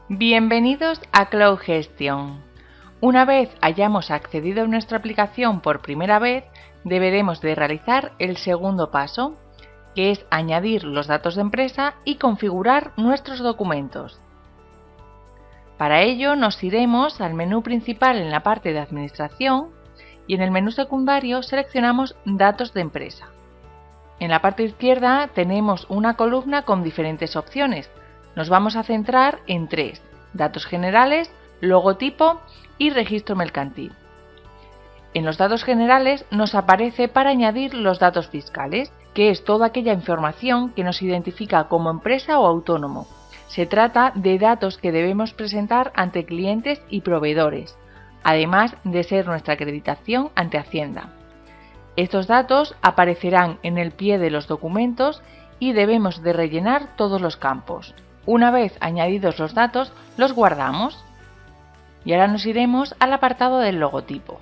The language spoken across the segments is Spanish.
Bienvenidos a Cloud Gestion. Una vez hayamos accedido a nuestra aplicación por primera vez, deberemos de realizar el segundo paso, que es añadir los datos de empresa y configurar nuestros documentos. Para ello nos iremos al menú principal en la parte de Administración y en el menú secundario seleccionamos Datos de empresa. En la parte izquierda tenemos una columna con diferentes opciones. Nos vamos a centrar en tres: datos generales, logotipo y registro mercantil. En los datos generales nos aparece para añadir los datos fiscales, que es toda aquella información que nos identifica como empresa o autónomo. Se trata de datos que debemos presentar ante clientes y proveedores, además de ser nuestra acreditación ante Hacienda. Estos datos aparecerán en el pie de los documentos y debemos de rellenar todos los campos. Una vez añadidos los datos, los guardamos. Y ahora nos iremos al apartado del logotipo.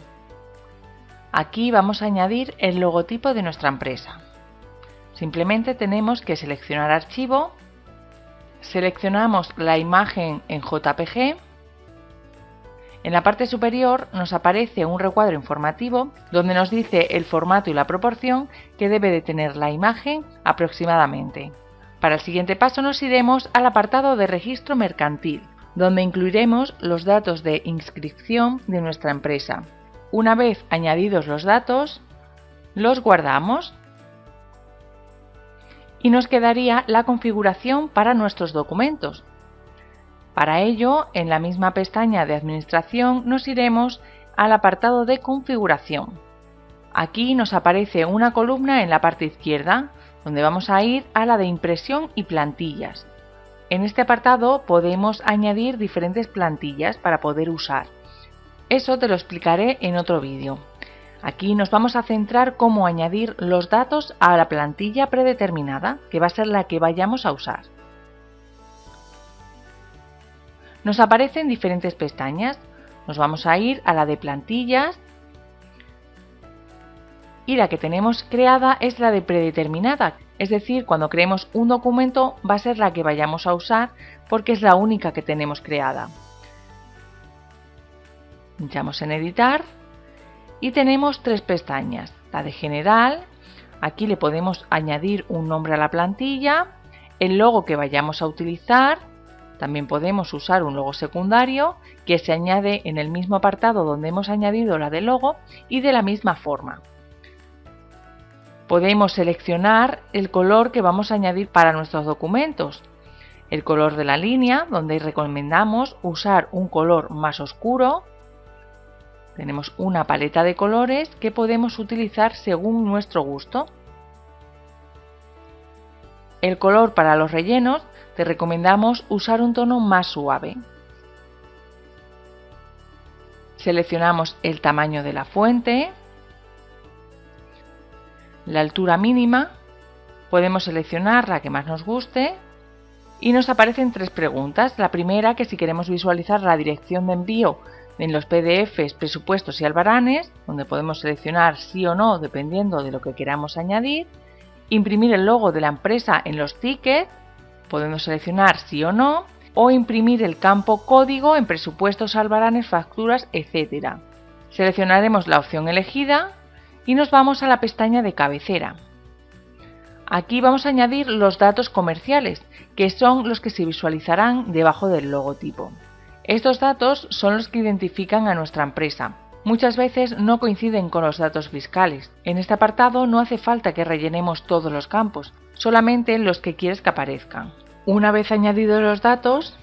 Aquí vamos a añadir el logotipo de nuestra empresa. Simplemente tenemos que seleccionar archivo, seleccionamos la imagen en JPG. En la parte superior nos aparece un recuadro informativo donde nos dice el formato y la proporción que debe de tener la imagen aproximadamente. Para el siguiente paso nos iremos al apartado de registro mercantil, donde incluiremos los datos de inscripción de nuestra empresa. Una vez añadidos los datos, los guardamos y nos quedaría la configuración para nuestros documentos. Para ello, en la misma pestaña de Administración nos iremos al apartado de Configuración. Aquí nos aparece una columna en la parte izquierda, donde vamos a ir a la de Impresión y Plantillas. En este apartado podemos añadir diferentes plantillas para poder usar. Eso te lo explicaré en otro vídeo. Aquí nos vamos a centrar cómo añadir los datos a la plantilla predeterminada, que va a ser la que vayamos a usar. Nos aparecen diferentes pestañas. Nos vamos a ir a la de plantillas y la que tenemos creada es la de predeterminada, es decir, cuando creemos un documento va a ser la que vayamos a usar porque es la única que tenemos creada. Pinchamos en editar y tenemos tres pestañas. La de general, aquí le podemos añadir un nombre a la plantilla, el logo que vayamos a utilizar. También podemos usar un logo secundario que se añade en el mismo apartado donde hemos añadido la de logo y de la misma forma. Podemos seleccionar el color que vamos a añadir para nuestros documentos. El color de la línea, donde recomendamos usar un color más oscuro. Tenemos una paleta de colores que podemos utilizar según nuestro gusto. El color para los rellenos, te recomendamos usar un tono más suave. Seleccionamos el tamaño de la fuente, la altura mínima, podemos seleccionar la que más nos guste y nos aparecen tres preguntas. La primera, que si queremos visualizar la dirección de envío en los PDFs, presupuestos y albaranes, donde podemos seleccionar sí o no dependiendo de lo que queramos añadir. Imprimir el logo de la empresa en los tickets, podemos seleccionar sí o no, o imprimir el campo código en presupuestos, albaranes, facturas, etc. Seleccionaremos la opción elegida y nos vamos a la pestaña de cabecera. Aquí vamos a añadir los datos comerciales, que son los que se visualizarán debajo del logotipo. Estos datos son los que identifican a nuestra empresa. Muchas veces no coinciden con los datos fiscales. En este apartado no hace falta que rellenemos todos los campos, solamente los que quieres que aparezcan. Una vez añadidos los datos,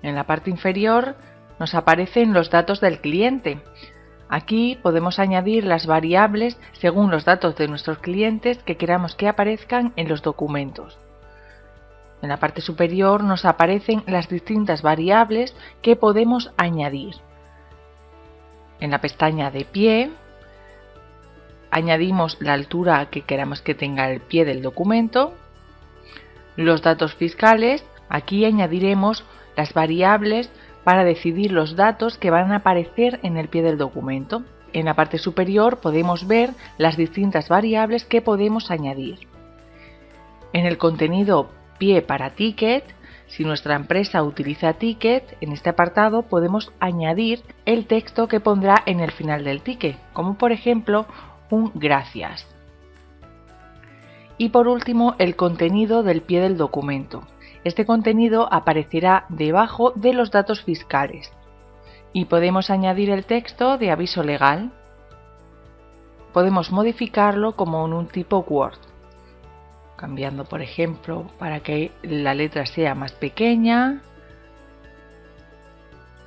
en la parte inferior nos aparecen los datos del cliente. Aquí podemos añadir las variables según los datos de nuestros clientes que queramos que aparezcan en los documentos. En la parte superior nos aparecen las distintas variables que podemos añadir. En la pestaña de pie, añadimos la altura que queramos que tenga el pie del documento. Los datos fiscales, aquí añadiremos las variables para decidir los datos que van a aparecer en el pie del documento. En la parte superior podemos ver las distintas variables que podemos añadir. En el contenido pie para ticket Si nuestra empresa utiliza ticket, en este apartado podemos añadir el texto que pondrá en el final del ticket, como por ejemplo un gracias. Y por último, el contenido del pie del documento. Este contenido aparecerá debajo de los datos fiscales y podemos añadir el texto de aviso legal. Podemos modificarlo como en un tipo Word, cambiando por ejemplo para que la letra sea más pequeña,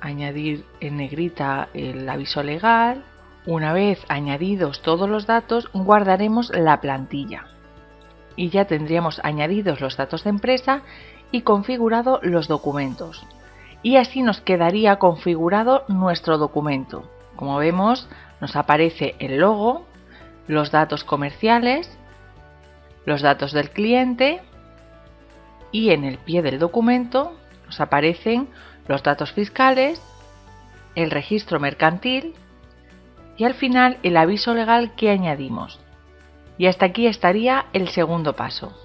añadir en negrita el aviso legal. Una vez añadidos todos los datos, guardaremos la plantilla y ya tendríamos añadidos los datos de empresa y configurado los documentos. Y así nos quedaría configurado nuestro documento. Como vemos, nos aparece el logo, los datos comerciales, los datos del cliente y en el pie del documento nos aparecen los datos fiscales, el registro mercantil y al final el aviso legal que añadimos. Y hasta aquí estaría el segundo paso.